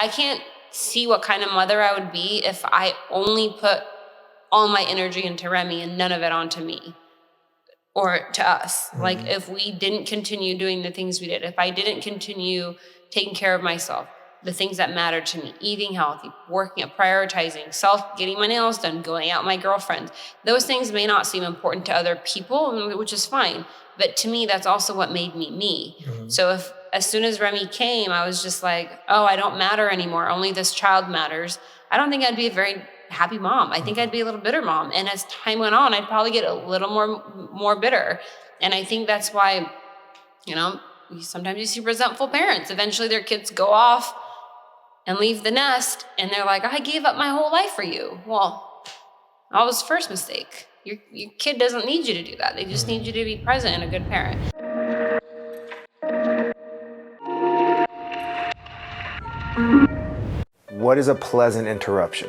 I can't see what kind of mother I would be if I only put all my energy into Remmy and none of it onto me or to us. Like if we didn't continue doing the things we did, if I didn't continue taking care of myself, the things that matter to me, eating healthy, working at prioritizing, getting my nails done, going out with my girlfriends. Those things may not seem important to other people, which is fine. But to me, that's also what made me me. So if as soon as Remmy came, I was just like, oh, I don't matter anymore. Only this child matters. I don't think I'd be a very happy mom. I think I'd be a little bitter mom. And as time went on, I'd probably get a little more bitter. And I think that's why, sometimes you see resentful parents. Eventually their kids go off and leave the nest, and they're like, I gave up my whole life for you. Well, that was the first mistake. Your kid doesn't need you to do that. They just need you to be present and a good parent. What is a pleasant interruption?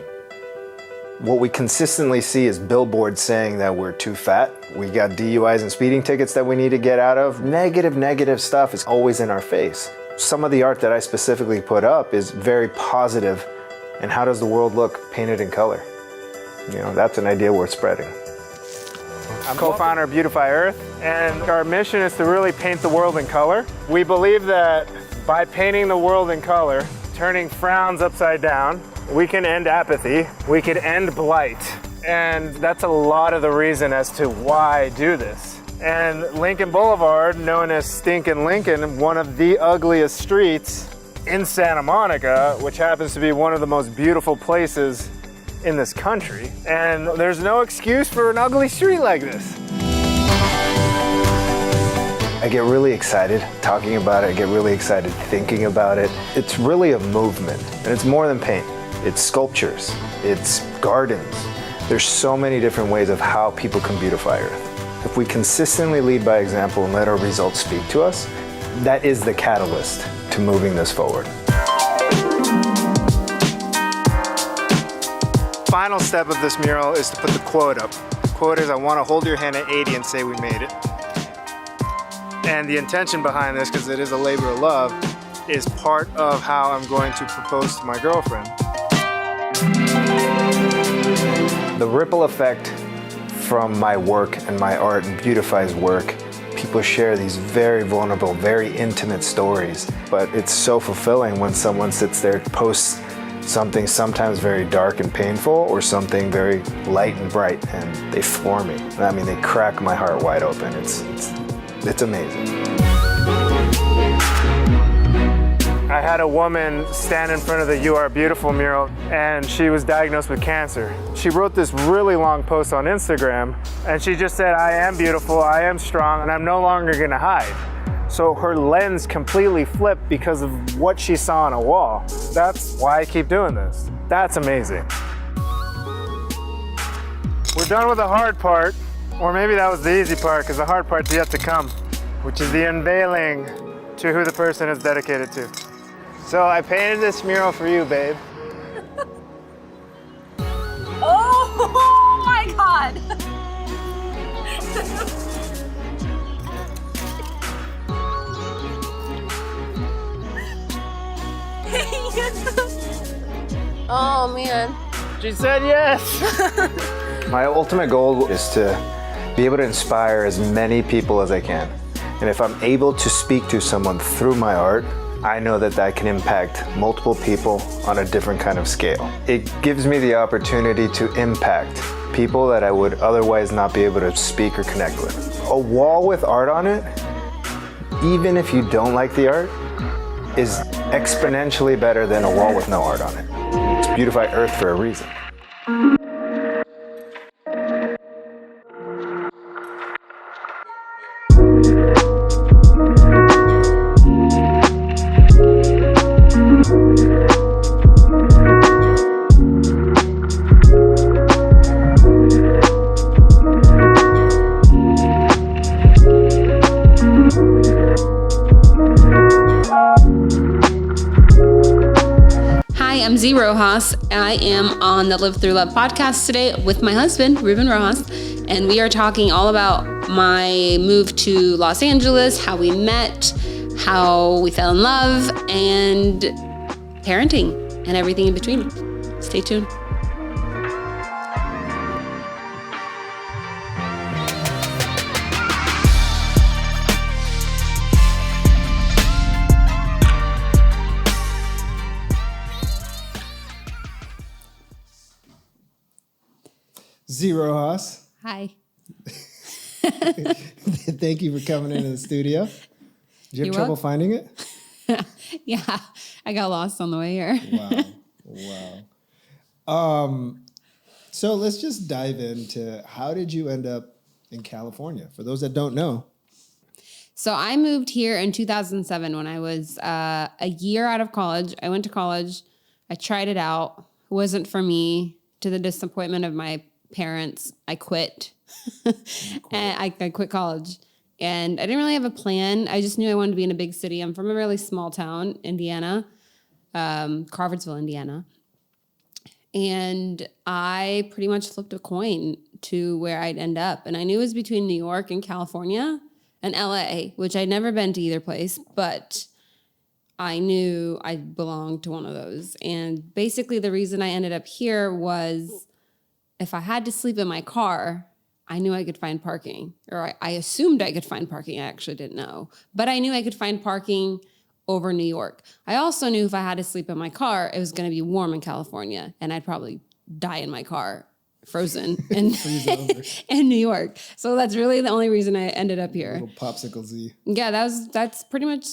What we consistently see is billboards saying that we're too fat. We got DUIs and speeding tickets that we need to get out of. Negative stuff is always in our face. Some of the art that I specifically put up is very positive. And how does the world look painted in color? That's an idea worth spreading. I'm co-founder of Beautify Earth, and our mission is to really paint the world in color. We believe that by painting the world in color, turning frowns upside down, we can end apathy, we can end blight. And that's a lot of the reason as to why I do this. And Lincoln Boulevard, known as Stinkin' Lincoln, one of the ugliest streets in Santa Monica, which happens to be one of the most beautiful places in this country. And there's no excuse for an ugly street like this. I get really excited talking about it. I get really excited thinking about it. It's really a movement, and it's more than paint. It's sculptures, it's gardens. There's so many different ways of how people can beautify Earth. If we consistently lead by example and let our results speak to us, that is the catalyst to moving this forward. Final step of this mural is to put the quote up. The quote is, I want to hold your hand at 80 and say we made it. And the intention behind this, because it is a labor of love, is part of how I'm going to propose to my girlfriend. The ripple effect from my work and my art and Beautify's work, people share these very vulnerable, very intimate stories. But it's so fulfilling when someone sits there, posts something sometimes very dark and painful, or something very light and bright, and they floor me. I mean, they crack my heart wide open. It's amazing. I had a woman stand in front of the You Are Beautiful mural, and she was diagnosed with cancer. She wrote this really long post on Instagram, and she just said, I am beautiful, I am strong, and I'm no longer gonna hide. So her lens completely flipped because of what she saw on a wall. That's why I keep doing this. That's amazing. We're done with the hard part, or maybe that was the easy part, because the hard part's yet to come, which is the unveiling to who the person is dedicated to. So I painted this mural for you, babe. Oh my God! Oh man. She said yes. My ultimate goal is to be able to inspire as many people as I can. And if I'm able to speak to someone through my art, I know that that can impact multiple people on a different kind of scale. It gives me the opportunity to impact people that I would otherwise not be able to speak or connect with. A wall with art on it, even if you don't like the art, is exponentially better than a wall with no art on it. It's Beautify Earth for a reason. I'm Zee Rojas. I am on the Live Through Love podcast today with my husband, Ruben Rojas, and we are talking all about my move to Los Angeles, how we met, how we fell in love, and parenting, and everything in between. Stay tuned. Zee Rojas. Hi. Thank you for coming into the studio. Did you have trouble finding it? Yeah, I got lost on the way here. Wow. So let's just dive into how did you end up in California? For those that don't know. So I moved here in 2007 when I was a year out of college. I went to college. I tried it out. It wasn't for me. To the disappointment of my parents, I quit. And I quit college. And I didn't really have a plan. I just knew I wanted to be in a big city. I'm from a really small town, Indiana, Crawfordsville, Indiana. And I pretty much flipped a coin to where I'd end up. And I knew it was between New York and California and LA, which I'd never been to either place, but I knew I belonged to one of those. And basically the reason I ended up here was if I had to sleep in my car, I knew I could find parking, or I assumed I could find parking. I actually didn't know, but I knew I could find parking over New York. I also knew if I had to sleep in my car, it was going to be warm in California, and I'd probably die in my car, frozen in New York. So that's really the only reason I ended up here. Little popsicle Z. Yeah, that's pretty much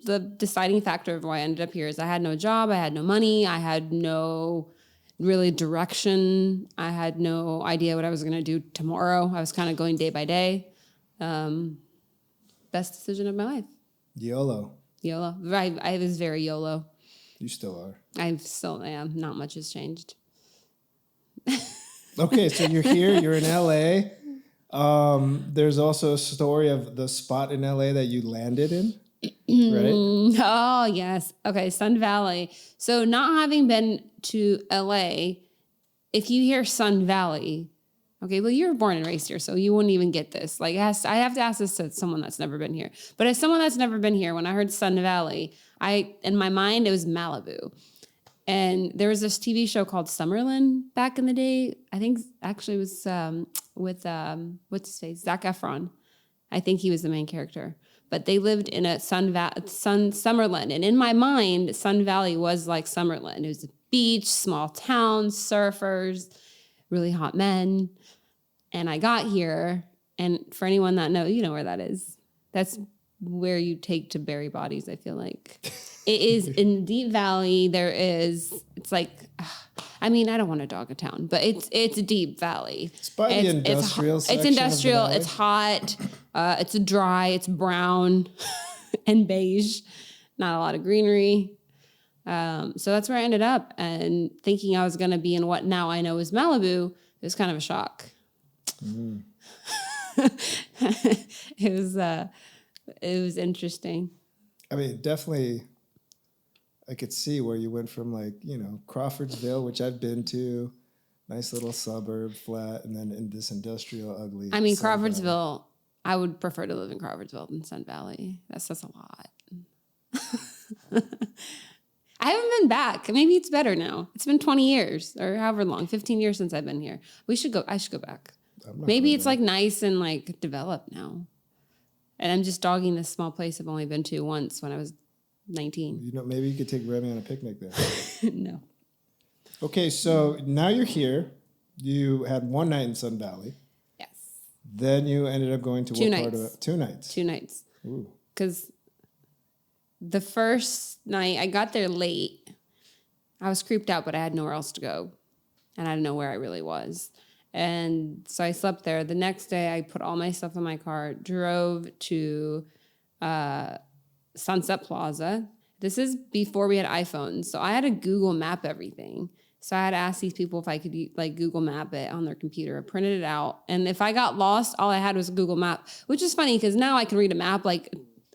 the deciding factor of why I ended up here. Is I had no job, I had no money, I had no really direction. I had no idea what I was going to do tomorrow. I was kind of going day by day. Best decision of my life. YOLO. I was very YOLO. You still are. I still am. Not much has changed. Okay, so you're here. You're in LA. There's also a story of the spot in LA that you landed in, right? Oh, yes. Okay, Sun Valley. So not having been to LA, if you hear Sun Valley, okay, well, you were born and raised here, so you wouldn't even get this. Like, I have to ask this to someone that's never been here. But as someone that's never been here, when I heard Sun Valley, in my mind, it was Malibu. And there was this TV show called Summerlin back in the day. I think actually it was with, what's his face? Zac Efron. I think he was the main character. But they lived in a Summerlin. And in my mind, Sun Valley was like Summerlin. It was a beach, small town, surfers, really hot men. And I got here, and for anyone that knows, you know where that is. That's where you take to bury bodies, I feel like. It is in the Deep Valley. It's like, I mean, I don't want to dog a town, but it's a deep valley. It's by the industrial section. It's industrial. It's hot. It's dry. It's brown and beige. Not a lot of greenery. So that's where I ended up. And thinking I was going to be in what now I know is Malibu, it was kind of a shock. Mm. It was interesting. I mean, definitely, I could see where you went from Crawfordsville, which I've been to, nice little suburb, flat, and then in this industrial, ugly. I mean, Crawfordsville, I would prefer to live in Crawfordsville than Sun Valley. That says a lot. I haven't been back. Maybe it's better now. It's been 20 years or however long, 15 years since I've been here. I should go back. Maybe it's nice and developed now. And I'm just dogging this small place I've only been to once when I was 19. Maybe you could take Remmy on a picnic there. No. Okay, so now you're here. You had one night in Sun Valley. Yes. Then you ended up going to part of it? 2 nights. 2 nights. Ooh. Because the first night, I got there late. I was creeped out, but I had nowhere else to go. And I didn't know where I really was. And so I slept there. The next day, I put all my stuff in my car, drove to Sunset Plaza. This is before we had iPhones. So I had to Google Map everything. So I had to ask these people if I could Google Map it on their computer. I printed it out. And if I got lost, all I had was Google Map, which is funny because now I can read a map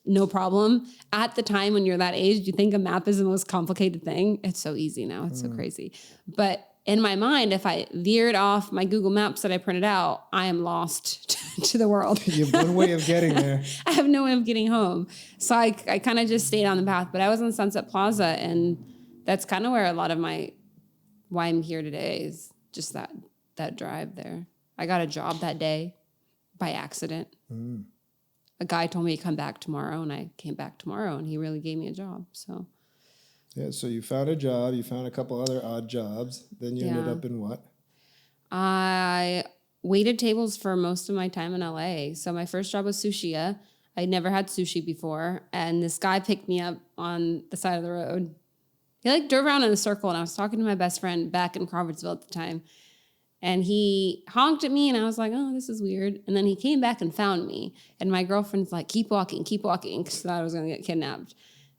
no problem. At the time when you're that age, you think a map is the most complicated thing. It's so easy now. It's so crazy. But in my mind, if I veered off my Google Maps that I printed out, I am lost to the world. You have one way of getting there. I have no way of getting home. So I kind of just stayed on the path. But I was on Sunset Plaza, and that's kind of where a lot of why I'm here today is just that drive there. I got a job that day by accident. A guy told me to come back tomorrow, and I came back tomorrow, and he really gave me a job. So Yeah, so you found a job, you found a couple other odd jobs, then you ended Yeah. up in what? I waited tables for most of my time in LA. So my first job was sushi. I'd never had sushi before, and this guy picked me up on the side of the road. He like drove around in a circle, and I was talking to my best friend back in Crawfordsville at the time. And he honked at me, and I was like, oh, this is weird. And then he came back and found me. And my girlfriend's like, keep walking, because she thought I was going to get kidnapped.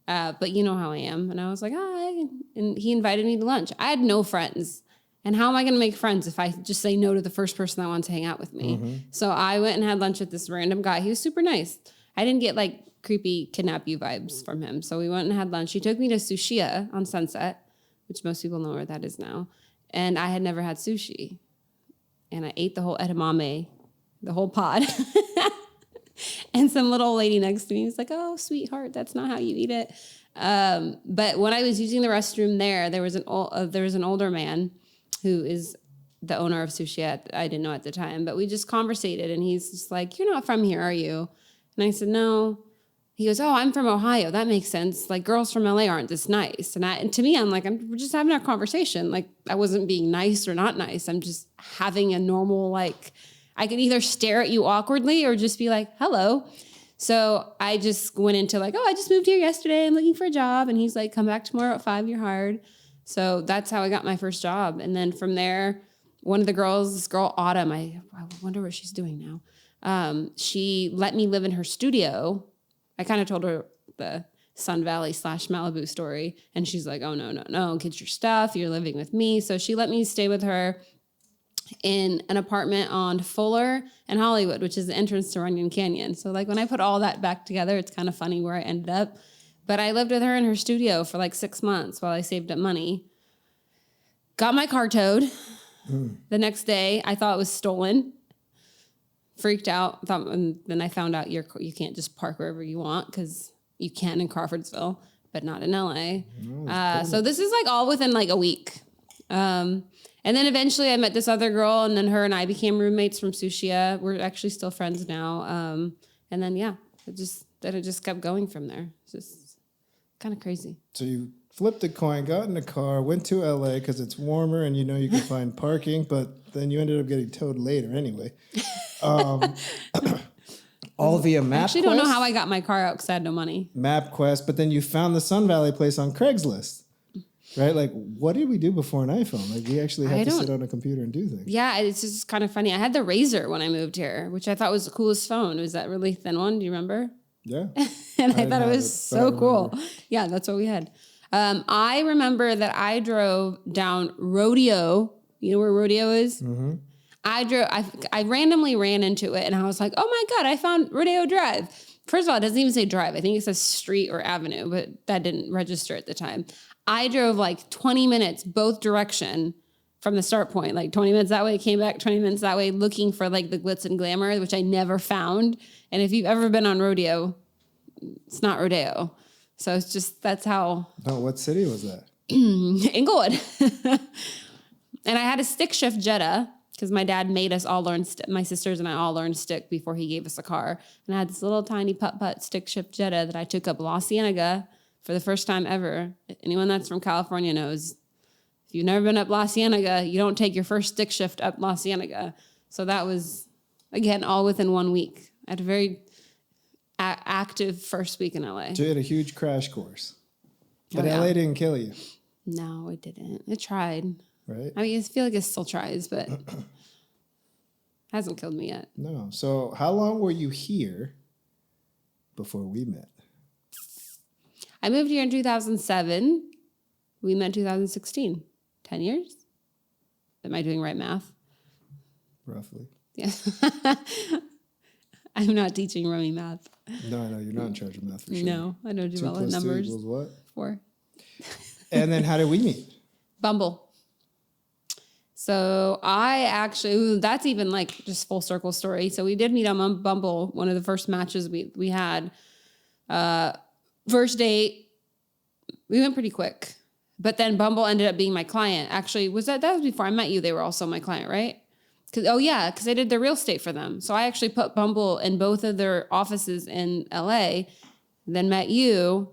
But you know how I am. And I was like, hi. And he invited me to lunch. I had no friends. And how am I going to make friends if I just say no to the first person that wants to hang out with me? So I went and had lunch with this random guy. He was super nice. I didn't get like creepy kidnap you vibes from him. So we went and had lunch. He took me to Sushi on Sunset, which most people know where that is now. And I had never had sushi. And I ate the whole edamame, the whole pod. And some little lady next to me was like, oh, sweetheart, that's not how you eat it. But when I was using the restroom there was an older man who is the owner of Sushi. I didn't know at the time, but we just conversated, and he's just like, you're not from here, are you? And I said, no. He goes, oh, I'm from Ohio. That makes sense. Like, girls from LA aren't this nice. And to me, I'm like, we're just having a conversation. Like, I wasn't being nice or not nice. I'm just having a normal, like, I could either stare at you awkwardly or just be like, hello. So I just went into like, oh, I just moved here yesterday. I'm looking for a job. And he's like, come back tomorrow at 5, you're hired. So that's how I got my first job. And then from there, one of the girls, this girl, Autumn, I wonder what she's doing now. She let me live in her studio. I kind of told her the Sun Valley / Malibu story. And she's like, oh, no, get your stuff. You're living with me. So she let me stay with her in an apartment on Fuller and Hollywood, which is the entrance to Runyon Canyon. So like when I put all that back together, it's kind of funny where I ended up. But I lived with her in her studio for like 6 months while I saved up money. Got my car towed. The next day, I thought it was stolen. Freaked out. And then I found out you can't just park wherever you want, because you can in Crawfordsville, but not in LA. So this is like all within like a week. And then eventually I met this other girl, and then her and I became roommates from Sushi. We're actually still friends now. And then, yeah, it just kept going from there. It's just kind of crazy. So you flipped a coin, got in a car, went to LA because it's warmer and you know you can find parking, but then you ended up getting towed later anyway. All via MapQuest. I actually don't know how I got my car out because I had no money. MapQuest, but then you found the Sun Valley place on Craigslist. Right? Like, what did we do before an iPhone? Like, we actually had to sit on a computer and do things. Yeah, it's just kind of funny. I had the Razor when I moved here, which I thought was the coolest phone. Was that really thin one? Do you remember? Yeah. And I thought it was so cool. Yeah, that's what we had. I remember that I drove down Rodeo. You know where Rodeo is? Mm-hmm. I randomly ran into it, and I was like, oh my God, I found Rodeo Drive. First of all, it doesn't even say drive. I think it says street or avenue, but that didn't register at the time. I drove like 20 minutes both direction from the start point, like 20 minutes that way, came back 20 minutes that way, looking for like the glitz and glamour, which I never found. And if you've ever been on Rodeo, it's not Rodeo. So it's just, that's how. Oh, what city was that? Inglewood. And I had a stick shift Jetta because my dad made us all learn, my sisters and I all learned stick before he gave us a car. And I had this little tiny putt-putt stick shift Jetta that I took up La Cienega for the first time ever. Anyone that's from California knows if you've never been up La Cienega, you don't take your first stick shift up La Cienega. So that was, again, all within 1 week. I had a very active first week in LA. So you had a huge crash course. But LA didn't kill you. No, it didn't. It tried. Right? I mean, I feel like it still tries, but hasn't killed me yet. No. So how long were you here before we met? I moved here in 2007. We met in 2016. 10 years? Am I doing right math? Roughly. Yeah. I'm not teaching Remmy math. No, you're not in charge of math for sure. No, I don't do all the 2 + 2 numbers. equals what? 4. And then how did we meet? Bumble. So I actually, that's even like just full circle story. So we did meet on Bumble, one of the first matches we had. First date, we went pretty quick. But then Bumble ended up being my client. Actually, that was before I met you. They were also my client, right? Because I did their real estate for them. So I actually put Bumble in both of their offices in LA, then met you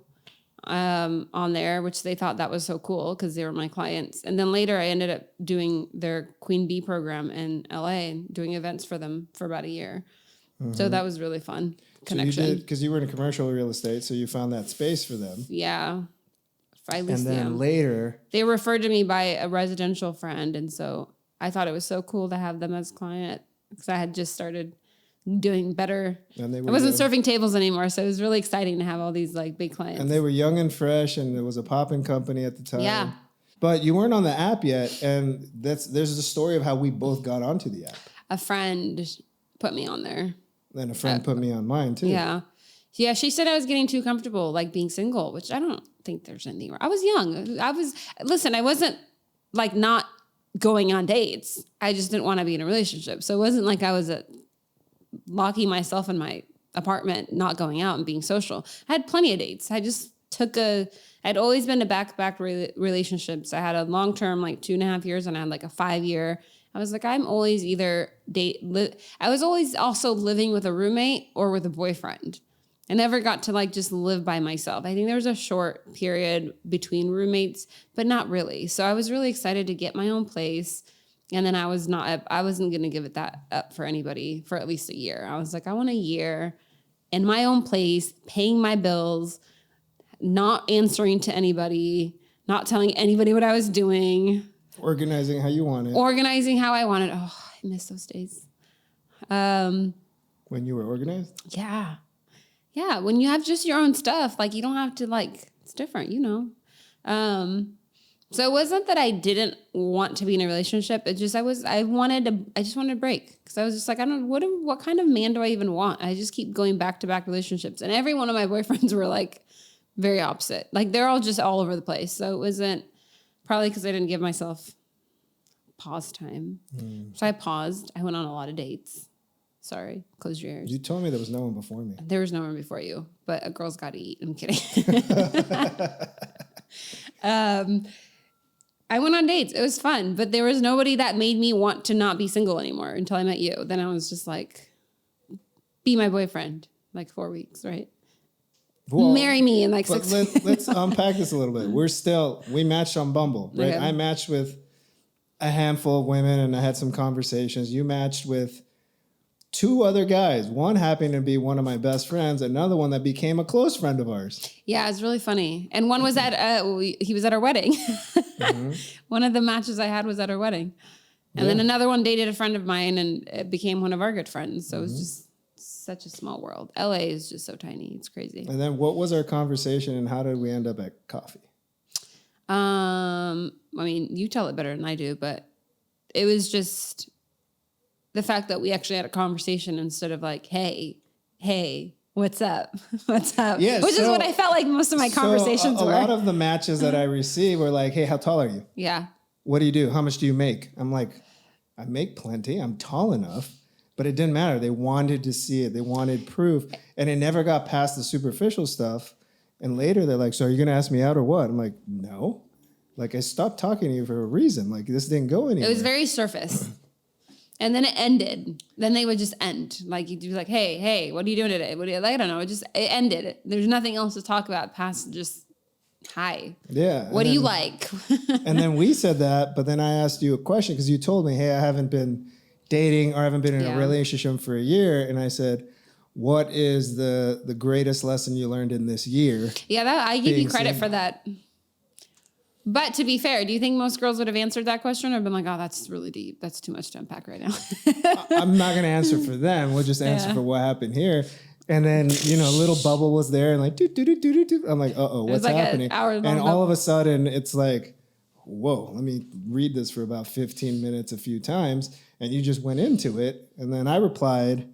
on there, which they thought that was so cool because they were my clients. And then later I ended up doing their Queen Bee program in LA, doing events for them for about a year. So that was really fun connection. So you did, because you were in commercial real estate, so you found that space for them. Yeah. And then later, they were referred to me by a residential friend, and so I thought it was so cool to have them as client because I had just started doing better. And I wasn't serving tables anymore, so it was really exciting to have all these like big clients. And they were young and fresh, and it was a popping company at the time. Yeah. But you weren't on the app yet, and there's the story of how we both got onto the app. A friend put me on there. And a friend put me on mine too. Yeah. Yeah, she said I was getting too comfortable, like being single, which I don't think there's anything wrong. I was young. I wasn't like not going on dates. I just didn't want to be in a relationship. So it wasn't like I was locking myself in my apartment, not going out and being social. I had plenty of dates. I just I'd always been to back-to-back relationships. I had a long-term, like 2.5 years, and I had like a 5-year. I was like, I'm always either I was always also living with a roommate or with a boyfriend. I never got to like just live by myself. I think there was a short period between roommates, but not really. So I was really excited to get my own place. And then I wasn't going to give it that up for anybody for at least a year. I was like, I want a year in my own place, paying my bills, not answering to anybody, not telling anybody what I was doing. Organizing how you wanted. Organizing how I wanted. Oh, I miss those days. When you were organized? Yeah. Yeah, when you have just your own stuff, like you don't have to like, it's different, you know. So it wasn't that I didn't want to be in a relationship. It just I just wanted a break because I was just like, I don't what kind of man do I even want? I just keep going back to back relationships, and every one of my boyfriends were like very opposite. Like they're all just all over the place. So it wasn't probably because I didn't give myself pause time. So I paused. I went on a lot of dates. Sorry, close your ears. You told me there was no one before me. There was no one before you, but a girl's got to eat. I'm kidding. I went on dates. It was fun, but there was nobody that made me want to not be single anymore until I met you. Then I was just like, be my boyfriend, like 4 weeks, right? Well, marry me in like 6 weeks. Let's unpack this a little bit. We matched on Bumble, right? Okay. I matched with a handful of women and I had some conversations. You matched with 2 other guys. One happened to be one of my best friends. Another one that became a close friend of ours. Yeah, it's really funny. And one was he was at our wedding. Mm-hmm. One of the matches I had was at our wedding. And then another one dated a friend of mine and it became one of our good friends. So it was just such a small world. LA is just so tiny. It's crazy. And then what was our conversation and how did we end up at coffee? I mean, you tell it better than I do, but it was just the fact that we actually had a conversation instead of like, hey, what's up? What's up? Yeah, which is what I felt like most of my conversations were. A lot of the matches that I received were like, hey, how tall are you? Yeah. What do you do? How much do you make? I'm like, I make plenty. I'm tall enough. But it didn't matter. They wanted to see it. They wanted proof. And it never got past the superficial stuff. And later they're like, so are you going to ask me out or what? I'm like, no. Like, I stopped talking to you for a reason. Like, this didn't go anywhere. It was very surface. And then it ended. Then they would just end. Like, you'd be like, hey, what are you doing today? I don't know. It ended. There's nothing else to talk about past just, hi. Yeah. What do you like? And then we said that, but then I asked you a question because you told me, hey, I haven't been dating or I haven't been in a relationship for a year. And I said, what is the greatest lesson you learned in this year? Yeah, I give you credit for that. But to be fair, do you think most girls would have answered that question or been like, oh, that's really deep. That's too much to unpack right now. I'm not going to answer for them. We'll just answer for what happened here. And then, a little bubble was there and like, I'm like, what's like happening? And all of a sudden it's like, whoa, let me read this for about 15 minutes a few times. And you just went into it. And then I replied.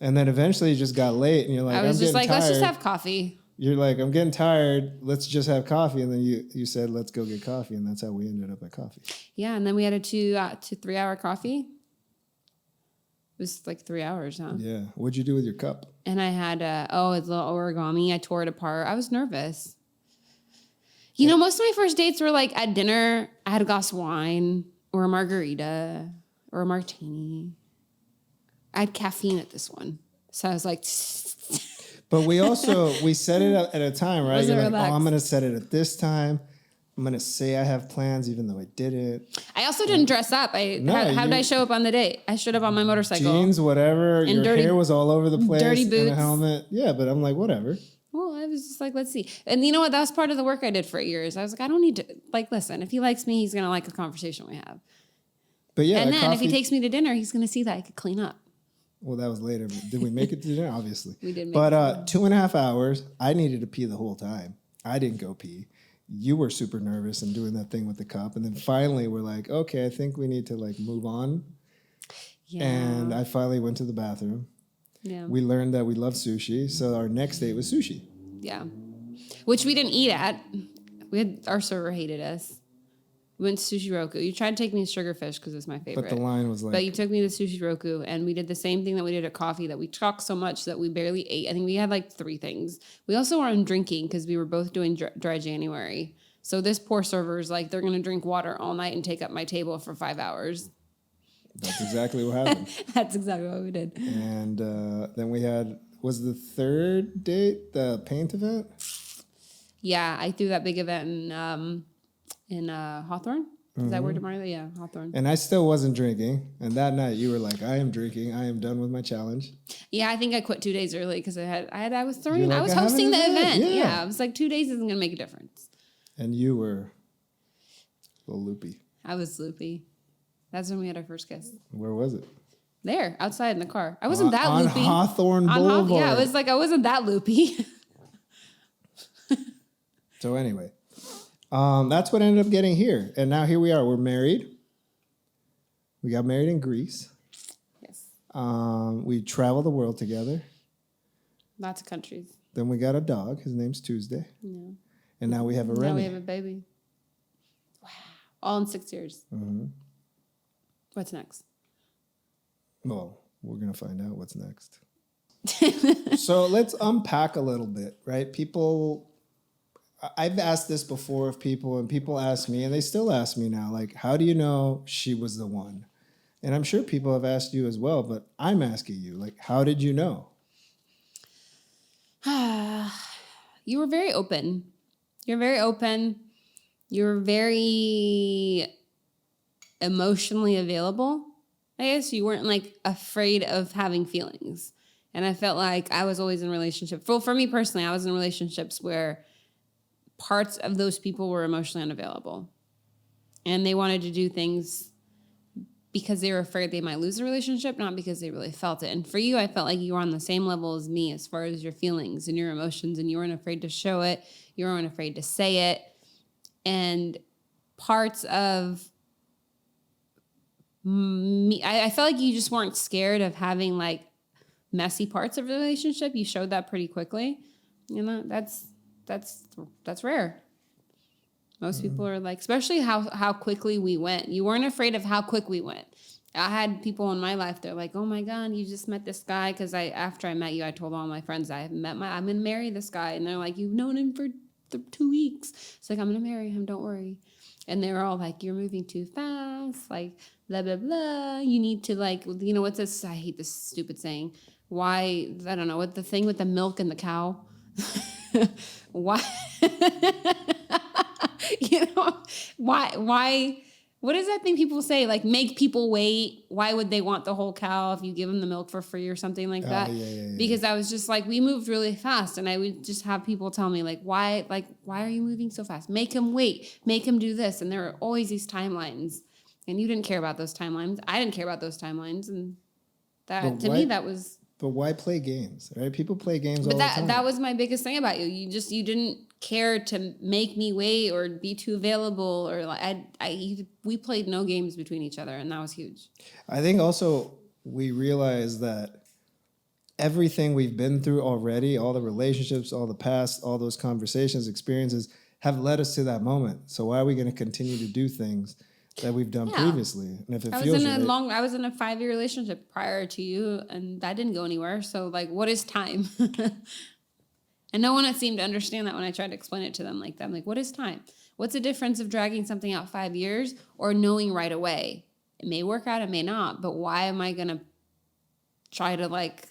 And then eventually it just got late. And you're like, I was just like, tired. Let's just have coffee. You're like, I'm getting tired. Let's just have coffee. And then you said, let's go get coffee. And that's how we ended up at coffee. Yeah. And then we had a 2 to 3 hour coffee. It was like 3 hours, huh? Yeah. What'd you do with your cup? And I had, it's a little origami. I tore it apart. I was nervous. You know, most of my first dates were like at dinner, I had a glass of wine or a margarita or a martini. I had caffeine at this one. So I was like... But we set it up at a time, right? You're like, I'm going to set it at this time. I'm going to say I have plans even though I didn't. I also didn't dress up. How did I show up on the date? I showed up on my motorcycle. Jeans, whatever. And your hair was all over the place. Dirty boots. And a helmet. Yeah, but I'm like, whatever. Well, I was just like, let's see. And you know what? That was part of the work I did for years. I was like, I don't need to, like, listen, if he likes me, he's going to like the conversation we have. But yeah. And then if he takes me to dinner, he's going to see that I could clean up. Well, that was later. Did we make it to dinner? Obviously. We did make it. But 2.5 hours, I needed to pee the whole time. I didn't go pee. You were super nervous and doing that thing with the cup. And then finally we're like, okay, I think we need to like move on. Yeah. And I finally went to the bathroom. Yeah. We learned that we love sushi. So our next date was sushi. Yeah. Which we didn't eat at. Our server hated us. We went to Sushi Roku. You tried to take me to Sugarfish because it's my favorite. But the line was like... But you took me to Sushi Roku, and we did the same thing that we did at coffee, that we talked so much that we barely ate. I think we had like 3 things. We also were on drinking because we were both doing dry January. So this poor server is like, they're going to drink water all night and take up my table for 5 hours. That's exactly what happened. That's exactly what we did. And then we had... Was the third date the paint event? Yeah, I threw that big event in Hawthorne. Is that where tomorrow? Yeah, Hawthorne. And I still wasn't drinking. And that night you were like, I am drinking. I am done with my challenge. Yeah, I think I quit 2 days early because I was hosting the event. Yeah, I was like 2 days isn't going to make a difference. And you were a little loopy. I was loopy. That's when we had our first kiss. Where was it? There, outside in the car. I wasn't that loopy. On Hawthorne Boulevard. Yeah, it was like I wasn't that loopy. So anyway, that's what ended up getting here. And now here we are. We're married. We got married in Greece. Yes. We traveled the world together. Lots of countries. Then we got a dog. His name's Tuesday. Yeah. And now we have a Remmy. Now we have a baby. Wow. All in 6 years. Mm-hmm. What's next? Well, we're going to find out what's next. So let's unpack a little bit, right? I've asked this before of people, and people ask me, and they still ask me now, like, how do you know she was the one? And I'm sure people have asked you as well, but I'm asking you, like, how did you know? You were very open. You're very open. You're very emotionally available. I guess you weren't like afraid of having feelings. And I felt like I was always in relationships. Well, for me personally, I was in relationships where parts of those people were emotionally unavailable. And they wanted to do things because they were afraid they might lose the relationship, not because they really felt it. And for you, I felt like you were on the same level as me as far as your feelings and your emotions, and you weren't afraid to show it. You weren't afraid to say it. And parts of me, I felt like you just weren't scared of having like messy parts of the relationship. You showed that pretty quickly. You know, that's rare. Most people are like, especially how quickly we went. You weren't afraid of how quick we went. I had people in my life, they're like, oh my God, you just met this guy. Because after I met you, I told all my friends I'm going to marry this guy. And they're like, you've known him for 2 weeks. It's like, I'm going to marry him, don't worry. And they were all like, you're moving too fast, like, blah, blah, blah. You need to, like, you know, what's this? I hate this stupid saying. Why, I don't know, what the thing with the milk and the cow? Why? You know, why, what is that thing people say? Like, make people wait. Why would they want the whole cow if you give them the milk for free or something like that? Yeah. Because I was just like, we moved really fast. And I would just have people tell me, like, why are you moving so fast? Make him wait. Make him do this. And there are always these timelines. And you didn't care about those timelines. I didn't care about those timelines. And that, to me, that was... But why play games, right? People play games all the time. That was my biggest thing about you. You didn't care to make me wait or be too available, or like we played no games between each other, and that was huge. I think also we realized that everything we've been through already, all the relationships, all the past, all those conversations, experiences, have led us to that moment. So why are we going to continue to do things that we've done previously? And if it feels right, I was in a 5-year relationship prior to you, and that didn't go anywhere. So like, what is time? And no one seemed to understand that when I tried to explain it to them like that. I'm like, what is time? What's the difference of dragging something out 5 years or knowing right away? It may work out, it may not, but why am I going to try to like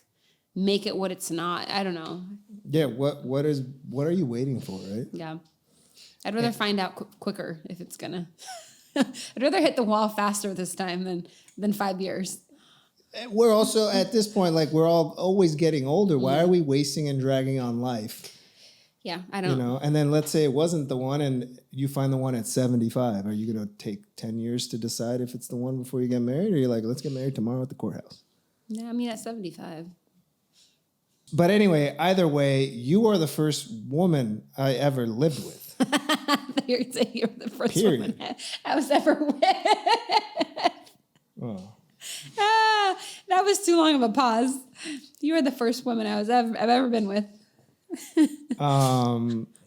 make it what it's not? I don't know. Yeah, what are you waiting for, right? Yeah. I'd rather find out quicker if it's going to. I'd rather hit the wall faster this time than 5 years. We're also at this point, like we're all always getting older. Why are we wasting and dragging on life? Yeah, I don't know. And then let's say it wasn't the one and you find the one at 75. Are you going to take 10 years to decide if it's the one before you get married? Or you're like, let's get married tomorrow at the courthouse? Yeah, I mean, at 75. But anyway, either way, you are the first woman I ever lived with. You're the first woman I was ever with. Oh. That was too long of a pause. You are the first woman I've ever been with.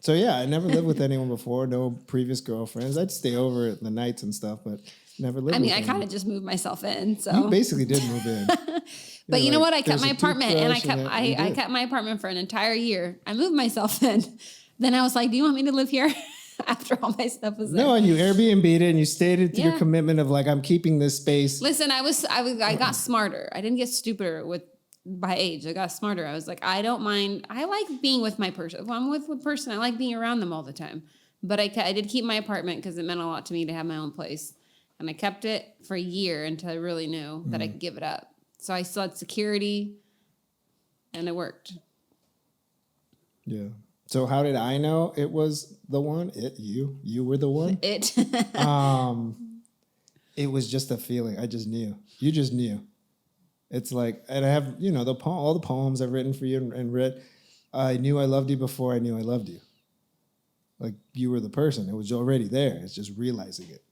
So yeah, I never lived with anyone before. No previous girlfriends. I'd stay over at the nights and stuff, but never lived. I mean, I kind of just moved myself in. So you basically did move in. But you know what? I kept my apartment, and I kept my apartment for an entire year. I moved myself in. Then I was like, "Do you want me to live here?" After all my stuff was there. No, and you Airbnb'd it and you stated to your commitment of like, I'm keeping this space. Listen, I got smarter. I didn't get stupider by age. I got smarter. I was like, I don't mind. I like being with my person. If I'm with a person, I like being around them all the time. But I did keep my apartment because it meant a lot to me to have my own place. And I kept it for a year until I really knew that I could give it up. So I still had security and it worked. Yeah. So how did I know it was the one? You were the one? It was just a feeling. I just knew. You just knew. It's like, and I have, all the poems I've written for you and read. I knew I loved you before I knew I loved you. Like you were the person. It was already there. It's just realizing it.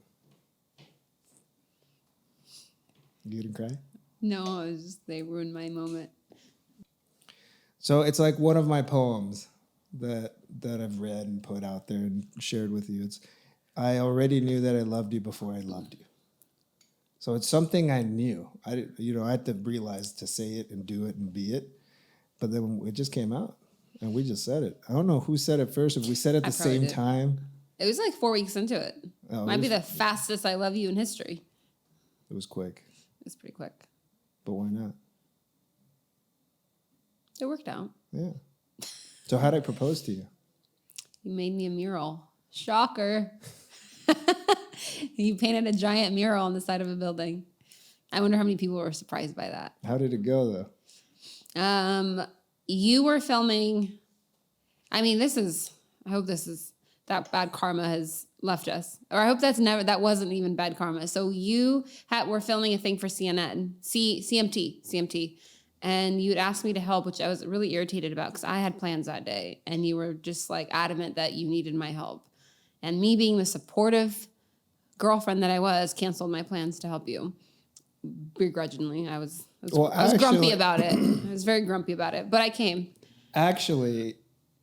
You gonna cry? No, it was just, they ruined my moment. So it's like one of my poems that I've read and put out there and shared with you. It's, I already knew that I loved you before I loved you. So it's something I knew. I had to realize to say it and do it and be it. But then it just came out and we just said it. I don't know who said it first. If we said it at the same time. It was like 4 weeks into it. Might be the fastest I love you in history. It was quick. It was pretty quick. But why not? It worked out. Yeah. So how did I propose to you? You made me a mural. Shocker. You painted a giant mural on the side of a building. I wonder how many people were surprised by that. How did it go, though? You were filming. I mean, I hope that bad karma has left us. Or I hope that wasn't even bad karma. So you were filming a thing for CNN, CMT. And you had asked me to help, which I was really irritated about because I had plans that day. And you were just like adamant that you needed my help. And me being the supportive girlfriend that I was, canceled my plans to help you. Begrudgingly. I was grumpy about it. I was very grumpy about it. But I came. Actually,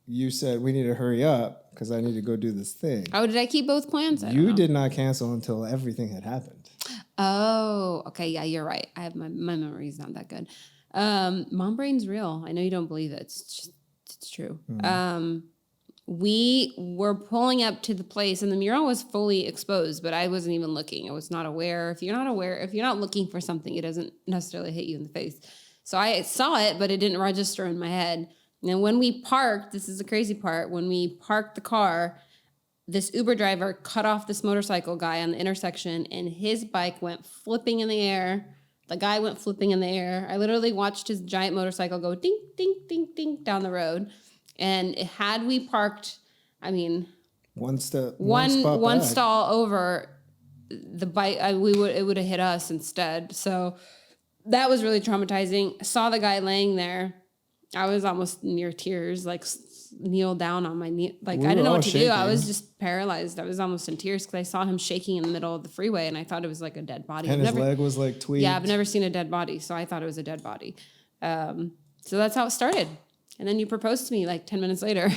you said we need to hurry up because I need to go do this thing. Oh, did I keep both plans? You did not cancel until everything had happened. Oh, okay. Yeah, you're right. I have my memory's not that good. Mom brain's real. I know you don't believe it. It's true. Mm-hmm. We were pulling up to the place and the mural was fully exposed, but I wasn't even looking. I was not aware. If you're not looking for something, it doesn't necessarily hit you in the face. So I saw it, but it didn't register in my head. And when we parked, this is the crazy part, when we parked the car, this Uber driver cut off this motorcycle guy on the intersection and his bike went flipping in the air. The guy went flipping in the air. I literally watched his giant motorcycle go ding, ding, ding, ding down the road. And had we parked, I mean, one stall over, the bike, it would have hit us instead. So that was really traumatizing. I saw the guy laying there. I was almost near tears, like kneeled down on my knee. Like I didn't know what to do. I was just paralyzed. I was almost in tears because I saw him shaking in the middle of the freeway and I thought it was like a dead body. And his leg was like tweaked. Yeah, I've never seen a dead body. So I thought it was a dead body. So that's how it started. And then you proposed to me like 10 minutes later.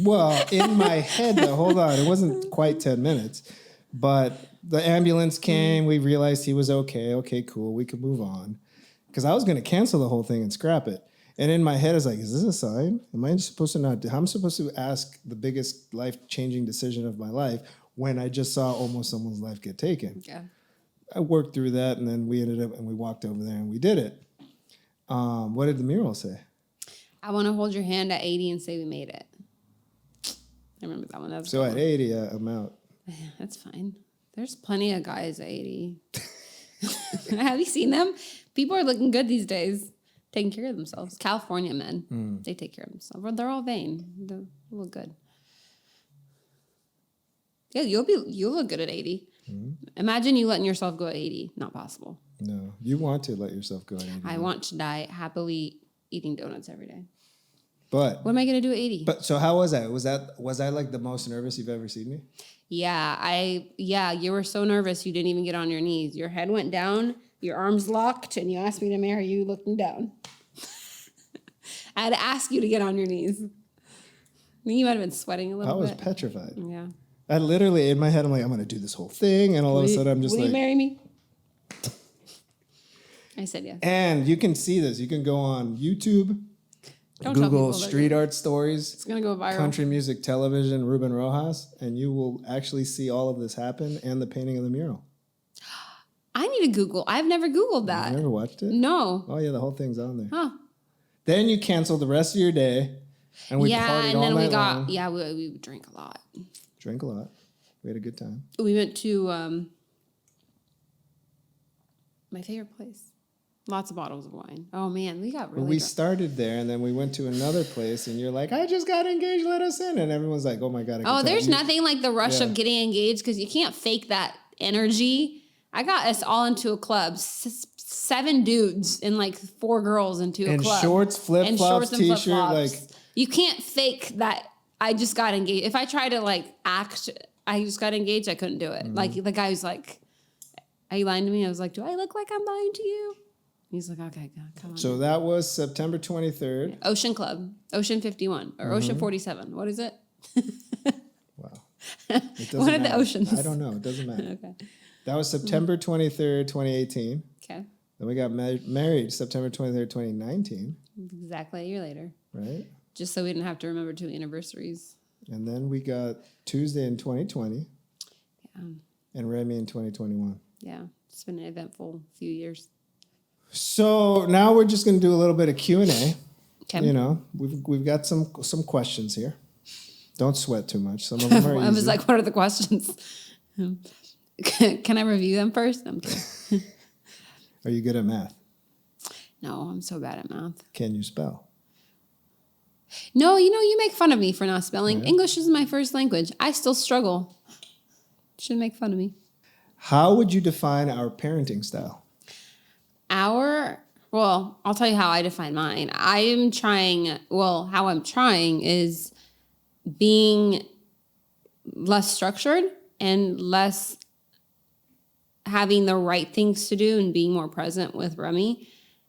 Well, in my head, though, hold on. It wasn't quite 10 minutes. But the ambulance came. We realized he was okay. Okay, cool. We could move on. Because I was going to cancel the whole thing and scrap it. And in my head, I was like, is this a sign? Am I supposed to not do? I'm supposed to ask the biggest life-changing decision of my life when I just saw almost someone's life get taken. Yeah. I worked through that, and then we ended up, and we walked over there, and we did it. What did the mural say? I want to hold your hand at 80 and say we made it. I remember that one. That was So at 80, I'm out. That's fine. There's plenty of guys at 80. Have you seen them? People are looking good these days, taking care of themselves. California men, they take care of themselves. They're all vain. They look good. Yeah, you'll look good at 80. Imagine you letting yourself go at 80. Not possible. No, you want to let yourself go at 80. I want to die happily eating donuts every day. But what am I gonna do at 80? But so how was that? Was I like the most nervous you've ever seen me? Yeah, you were so nervous you didn't even get on your knees. Your head went down, your arms locked, and you asked me to marry you looking down. I had to ask you to get on your knees. I think you might have been sweating a little bit. I was petrified. Yeah. I literally, in my head, I'm like, I'm going to do this whole thing. And all of a sudden, I'm just will like... you marry me? I said yes. And you can see this. You can go on YouTube, Google street art stories. It's going to go viral. Country music television, Ruben Rojas. And you will actually see all of this happen and the painting of the mural. I need to Google. I've never Googled that. You never watched it? No. Oh, yeah, the whole thing's on there. Huh. Then you canceled the rest of your day. And we partied all night long. Yeah, we drank a lot. Drank a lot. We had a good time. We went to my favorite place. Lots of bottles of wine. Oh, man, we got really We drunk. started there, and then we went to another place, and you're like, I just got engaged, let us in. And everyone's like, oh, my God. There's nothing like the rush of getting engaged because you can't fake that energy. I got us all into a club. 7 dudes and like 4 girls into a club. Shorts, flip-flops, T-shirt. Like, you can't fake that I just got engaged. If I try to like act, I just got engaged, I couldn't do it. Mm-hmm. Like the guy was like, are you lying to me? I was like, do I look like I'm lying to you? He's like, okay, come on. So that was September 23rd. Ocean Club, Ocean 51 or Ocean 47. What is it? Wow. One of the oceans. I don't know. It doesn't matter. Okay. That was September 23rd, 2018. Okay. Then we got married September 23rd, 2019. Exactly a year later. Right. Just so we didn't have to remember 2 anniversaries. And then we got Tuesday in 2020. Yeah. And Remmy in 2021. Yeah. It's been an eventful few years. So now we're just going to do a little bit of Q&A. Okay. You know, we've got some questions here. Don't sweat too much. Some of them are easy. I was like, what are the questions? Can I review them first? I'm kidding. Are you good at math? No, I'm so bad at math. Can you spell? No, you make fun of me for not spelling. Yeah. English is my first language. I still struggle. Shouldn't make fun of me. How would you define our parenting style? Well, I'll tell you how I define mine. How I'm trying is being less structured and less having the right things to do and being more present with Remmy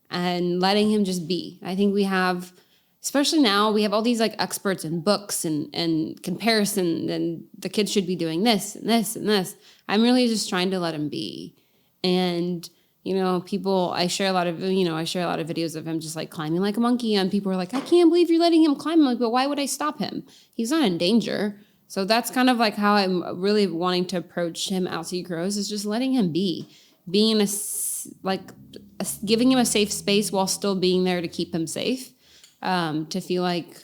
and letting him just be. I think we have, especially now, we have all these like experts and books and comparison, and the kids should be doing this and this and this. I'm really just trying to let him be. And I share a lot of videos of him just like climbing like a monkey, and people are like, I can't believe you're letting him climb. I'm like, but why would I stop him? He's not in danger. So that's kind of like how I'm really wanting to approach him as he grows, is just letting him be, being giving him a safe space while still being there to keep him safe. To feel like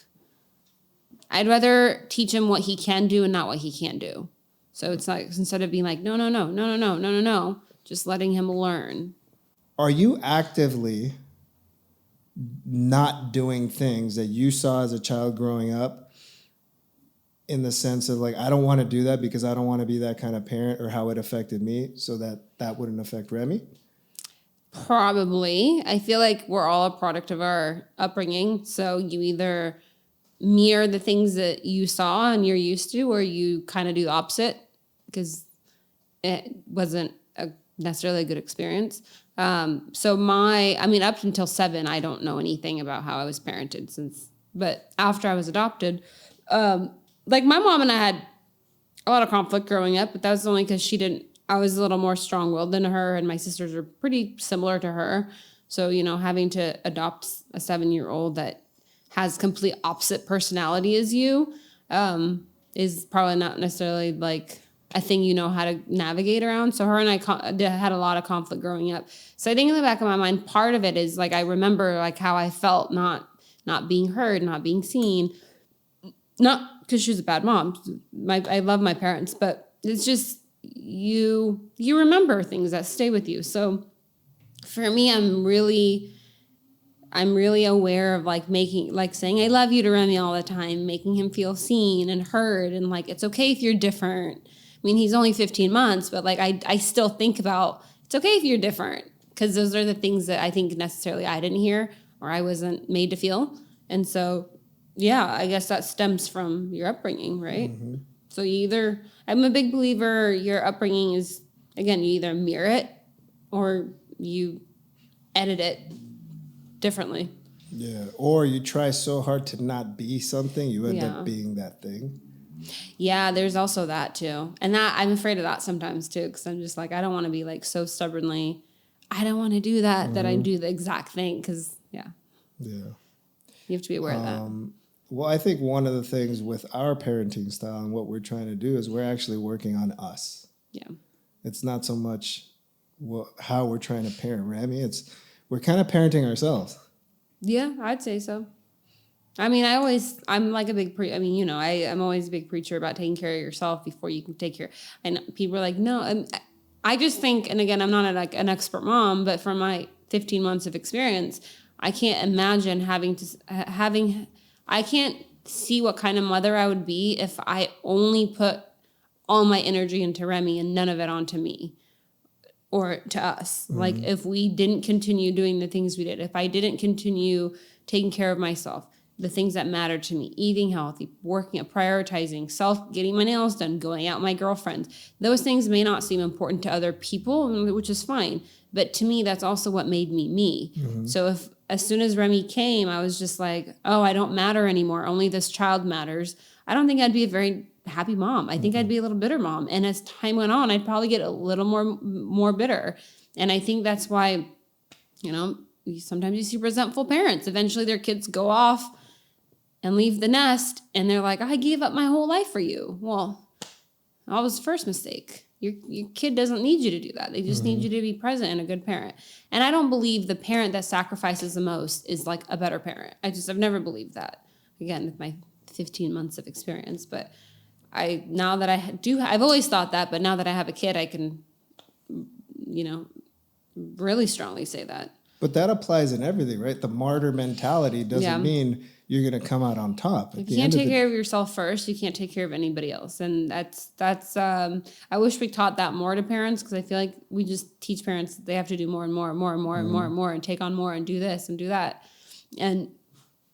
I'd rather teach him what he can do and not what he can't do. So it's like, instead of being like, no, just letting him learn. Are you actively not doing things that you saw as a child growing up, in the sense of like, I don't want to do that because I don't want to be that kind of parent, or how it affected me, so that wouldn't affect Remmy? Probably. I feel like we're all a product of our upbringing. So you either mirror the things that you saw and you're used to, or you kind of do the opposite because it wasn't necessarily a good experience. So up until 7, I don't know anything about how I was parented but after I was adopted, like my mom and I had a lot of conflict growing up, but that was only because I was a little more strong-willed than her, and my sisters are pretty similar to her. So, having to adopt a 7-year-old that has complete opposite personality as you is probably not necessarily like a thing you know how to navigate around. So her and I had a lot of conflict growing up. So I think in the back of my mind, part of it is like I remember like how I felt not being heard, not being seen. Not because she was a bad mom. I love my parents, but it's just you remember things that stay with you. So for me, I'm really aware of like saying I love you to Remmy all the time, making him feel seen and heard, and like it's okay if you're different. I mean, he's only 15 months, but like I still think about it's okay if you're different, because those are the things that I think necessarily I didn't hear or I wasn't made to feel. And so, yeah, I guess that stems from your upbringing, right? Mm-hmm. So I'm a big believer your upbringing is, again, you either mirror it or you edit it differently. Yeah, or you try so hard to not be something, you end up being that thing. Yeah, there's also that too. And that I'm afraid of that sometimes too, because I'm just like, I don't want to be like so stubbornly, I don't want to do that, that I do the exact thing, because, yeah. You have to be aware of that. Well, I think one of the things with our parenting style and what we're trying to do is we're actually working on us. Yeah. It's not so much how we're trying to parent Remmy. We're kind of parenting ourselves. Yeah, I'd say so. I mean, I'm like a big I'm always a big preacher about taking care of yourself before you can take care. And people are like, no, I just think, and again, I'm not like an expert mom, but from my 15 months of experience, I can't imagine I can't see what kind of mother I would be if I only put all my energy into Remmy and none of it onto me or to us. Mm-hmm. Like if we didn't continue doing the things we did, if I didn't continue taking care of myself, the things that matter to me, eating healthy, working at prioritizing getting my nails done, going out with my girlfriends. Those things may not seem important to other people, which is fine. But to me, that's also what made me me. Mm-hmm. So as soon as Remmy came, I was just like, oh, I don't matter anymore. Only this child matters. I don't think I'd be a very happy mom. I think I'd be a little bitter mom. And as time went on, I'd probably get a little more bitter. And I think that's why, sometimes you see resentful parents. Eventually their kids go off and leave the nest, and they're like, I gave up my whole life for you. Well, that was the first mistake. Your kid doesn't need you to do that. They just need you to be present and a good parent. And I don't believe the parent that sacrifices the most is like a better parent. I've never believed that. Again, with my 15 months of experience. But I've always thought that, but now that I have a kid, I can, really strongly say that. But that applies in everything, right? The martyr mentality doesn't mean you're going to come out on top. If you can't take care of yourself first, you can't take care of anybody else. And that's I wish we taught that more to parents, because I feel like we just teach parents that they have to do more and more and more and more and more and more and take on more and do this and do that. And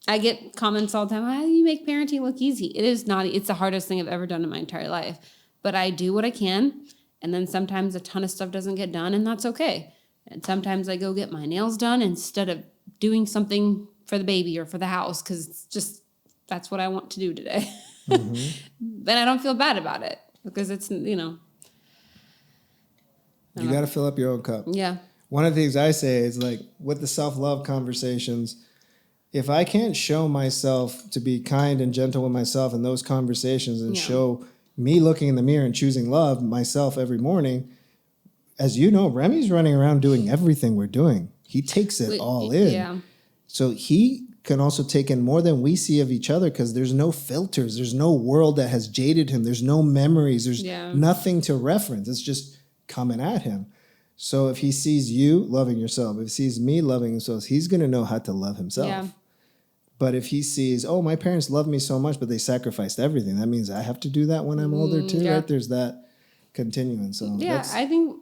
I get comments all the time, how do you make parenting look easy? It is not. It's the hardest thing I've ever done in my entire life. But I do what I can. And then sometimes a ton of stuff doesn't get done, and that's okay. And sometimes I go get my nails done instead of doing something for the baby or for the house, because it's just, that's what I want to do today. Then I don't feel bad about it, because it's, you got to fill up your own cup. Yeah. One of the things I say is, like, with the self-love conversations, if I can't show myself to be kind and gentle with myself in those conversations and show me looking in the mirror and choosing love myself every morning, as you know, Remy's running around doing everything we're doing. He takes it all in. Yeah. So he can also take in more than we see of each other, because there's no filters. There's no world that has jaded him. There's no memories. There's nothing to reference. It's just coming at him. So if he sees you loving yourself, if he sees me loving himself, he's going to know how to love himself. Yeah. But if he sees, oh, my parents love me so much, but they sacrificed everything, that means I have to do that when I'm older too, right? There's that continuing. So I think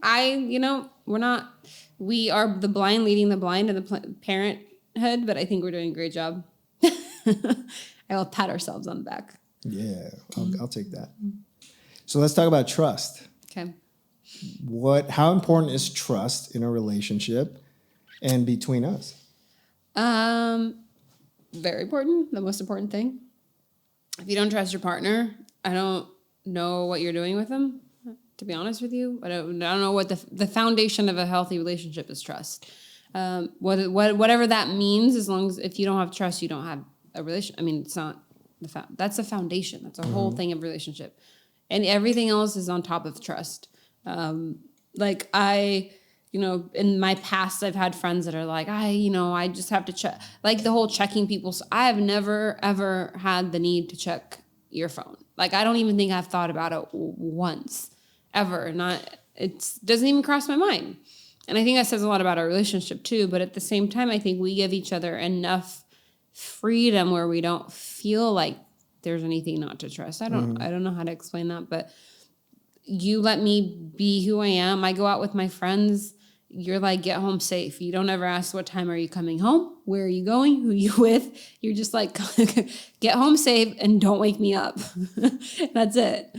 we are the blind leading the blind in the parenthood, but I think we're doing a great job. I will pat ourselves on the back. Yeah, I'll take that. So let's talk about trust. Okay. How important is trust in a relationship and between us? Very important. The most important thing. If you don't trust your partner, I don't know what you're doing with them, to be honest with you. I don't know what the foundation of a healthy relationship is. Trust. Whatever that means, as long as if you don't have trust, you don't have a relation. I mean, it's not that's a foundation. That's a whole thing of relationship, and everything else is on top of trust. Like in my past, I've had friends that are like, I just have to check, like the whole checking people's. I have never ever had the need to check your phone. Like I don't even think I've thought about it once, ever. It doesn't even cross my mind. And I think that says a lot about our relationship too. But at the same time, I think we give each other enough freedom where we don't feel like there's anything not to trust. I don't know how to explain that, but you let me be who I am. I go out with my friends. You're like, get home safe. You don't ever ask what time are you coming home? Where are you going? Who are you with? You're just like, get home safe and don't wake me up. That's it.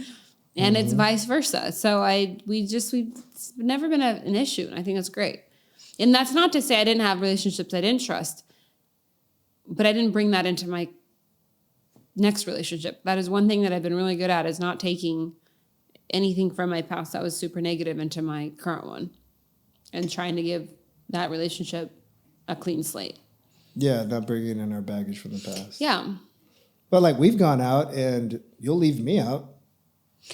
And it's vice versa. So it's never been an issue. And I think that's great. And that's not to say I didn't have relationships I didn't trust, but I didn't bring that into my next relationship. That is one thing that I've been really good at, is not taking anything from my past that was super negative into my current one and trying to give that relationship a clean slate. Yeah, not bringing in our baggage from the past. Yeah. But like we've gone out and you'll leave me out.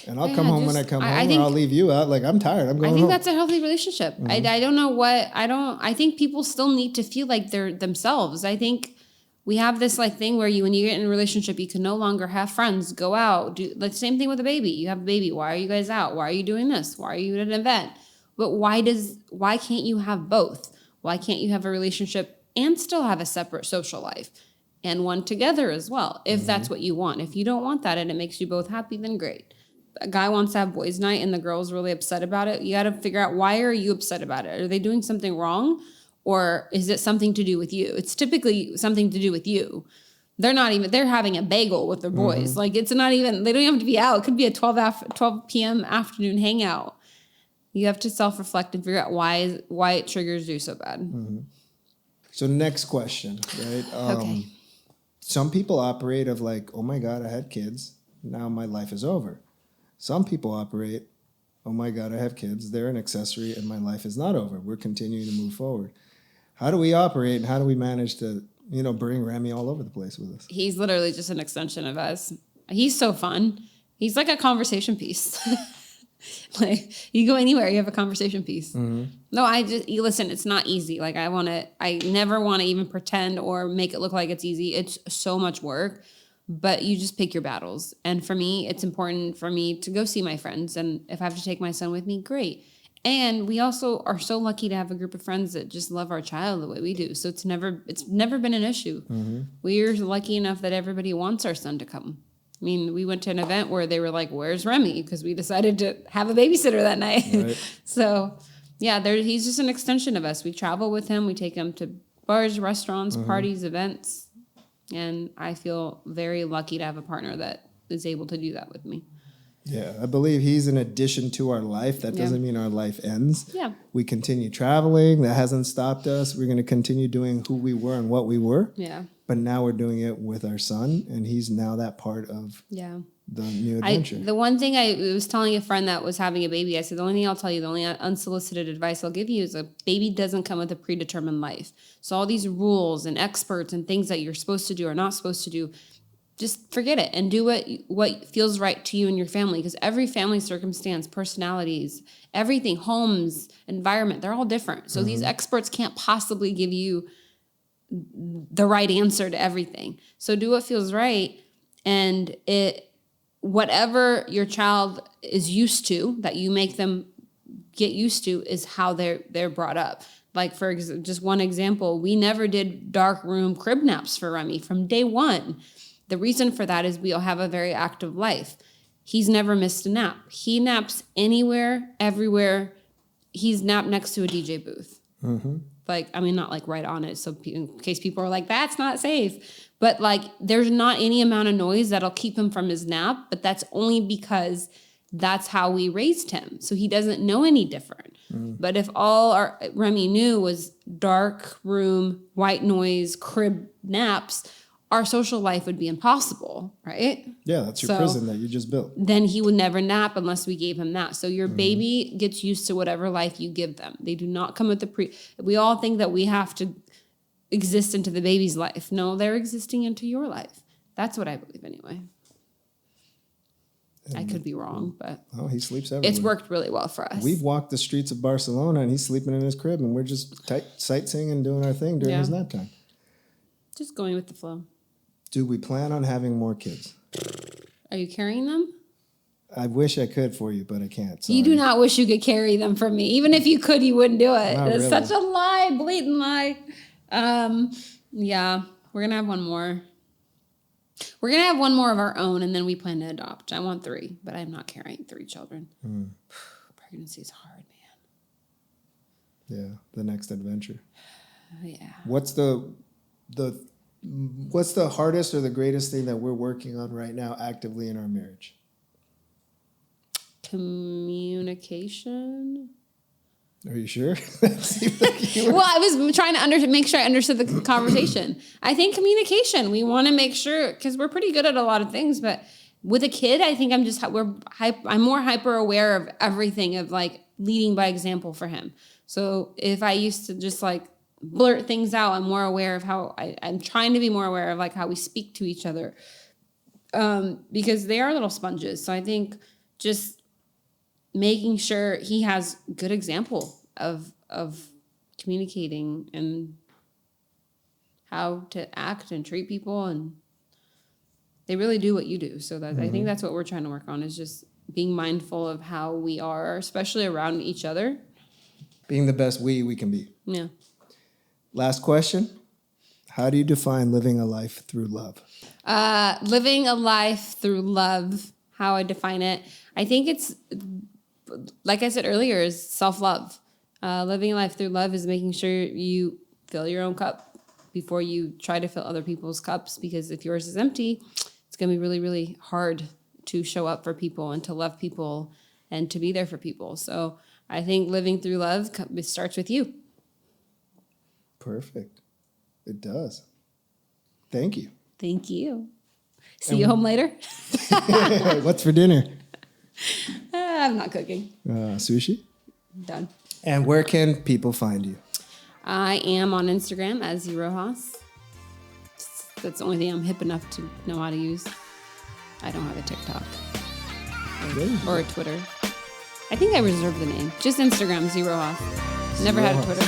And I'll come home when I come home, or I'll leave you out. Like, I'm tired. I'm going home. I think that's a healthy relationship. I don't know I think people still need to feel like they're themselves. I think we have this like thing where when you get in a relationship, you can no longer have friends, go out, do the same thing with a baby. You have a baby. Why are you guys out? Why are you doing this? Why are you at an event? But why can't you have both? Why can't you have a relationship and still have a separate social life and one together as well? If that's what you want. If you don't want that and it makes you both happy, then great. A guy wants to have boys' night and the girl's really upset about it. You got to figure out, why are you upset about it? Are they doing something wrong? Or is it something to do with you? It's typically something to do with you. They're having a bagel with their boys. Like it's not even, they don't even have to be out. It could be a 12 p.m. afternoon hangout. You have to self-reflect and figure out why it triggers you so bad. So next question, right? Okay. Some people operate of like, oh my God, I had kids. Now my life is over. Some people operate, oh my God, I have kids. They're an accessory and my life is not over. We're continuing to move forward. How do we operate and how do we manage to, bring Remmy all over the place with us? He's literally just an extension of us. He's so fun. He's like a conversation piece. Like you go anywhere, you have a conversation piece. No, listen, it's not easy. Like I never want to even pretend or make it look like it's easy. It's so much work. But you just pick your battles. And for me, it's important for me to go see my friends. And if I have to take my son with me, great. And we also are so lucky to have a group of friends that just love our child the way we do. So it's never been an issue. We're lucky enough that everybody wants our son to come. I mean, we went to an event where they were like, where's Remmy? Because we decided to have a babysitter that night. Right. So yeah, he's just an extension of us. We travel with him. We take him to bars, restaurants, parties, events. And I feel very lucky to have a partner that is able to do that with me. Yeah, I believe he's an addition to our life. That doesn't mean our life ends. Yeah. We continue traveling. That hasn't stopped us. We're going to continue doing who we were and what we were. Yeah. But now we're doing it with our son, and he's now that part of the new adventure. The one thing I was telling a friend that was having a baby, I said, the only thing I'll tell you, the only unsolicited advice I'll give you is a baby doesn't come with a predetermined life. So all these rules and experts and things that you're supposed to do or not supposed to do, just forget it and do what feels right to you and your family. Because every family circumstance, personalities, everything, homes, environment, they're all different. So these experts can't possibly give you the right answer to everything. So do what feels right, and whatever your child is used to, that you make them get used to, is how they're brought up. Like for just one example, we never did dark room crib naps for Remmy from day one. The reason for that is we all have a very active life. He's never missed a nap. He naps anywhere, everywhere. He's napped next to a DJ booth. Not like right on it. So in case people are like, that's not safe. But like, there's not any amount of noise that'll keep him from his nap. But that's only because that's how we raised him. So he doesn't know any different. But if all Remmy knew was dark room, white noise, crib naps, our social life would be impossible, right? Yeah, that's your prison that you just built. Then he would never nap unless we gave him that. So your baby gets used to whatever life you give them. They do not come with we all think that we have to exist into the baby's life. No, they're existing into your life. That's what I believe anyway. I could be wrong, but he sleeps everywhere. It's worked really well for us. We've walked the streets of Barcelona and he's sleeping in his crib and we're just sightseeing and doing our thing during his nap time. Just going with the flow. Do we plan on having more kids? Are you carrying them? I wish I could for you, but I can't. Sorry. You do not wish you could carry them from me. Even if you could, you wouldn't do it. Not It's really. such a lie, blatant lie. Yeah, we're going to have one more. We're going to have one more of our own, and then we plan to adopt. I want 3, but I'm not carrying 3 children. Pregnancy is hard, man. Yeah, the next adventure. Yeah. What's the hardest or the greatest thing that we're working on right now actively in our marriage? Communication. Are you sure? Well, I was trying to make sure I understood the conversation. I think communication. We want to make sure, because we're pretty good at a lot of things, but with a kid, I think I'm more hyper aware of everything, of like leading by example for him. So if I used to just like blurt things out, I'm more aware of how I'm trying to be more aware of like how we speak to each other, because they are little sponges. So I think just making sure he has good example of communicating and how to act and treat people, and they really do what you do. So that I think that's what we're trying to work on, is just being mindful of how we are, especially around each other. Being the best we can be. Yeah. Last question. How do you define living a life through love? Living a life through love, how I define it, I think it's, like I said earlier, is self-love. Living a life through love is making sure you fill your own cup before you try to fill other people's cups, because if yours is empty, it's going to be really, really hard to show up for people and to love people and to be there for people. So I think living through love, it starts with you. Perfect. It does. Thank you. Thank you. See you home later. What's for dinner? I'm not cooking. Sushi. Done. And where can people find you? I am on Instagram as Zee Rojas. That's the only thing I'm hip enough to know how to use. I don't have a TikTok or a Twitter. I think I reserved the name. Just Instagram, Zee Rojas. Never had a Twitter.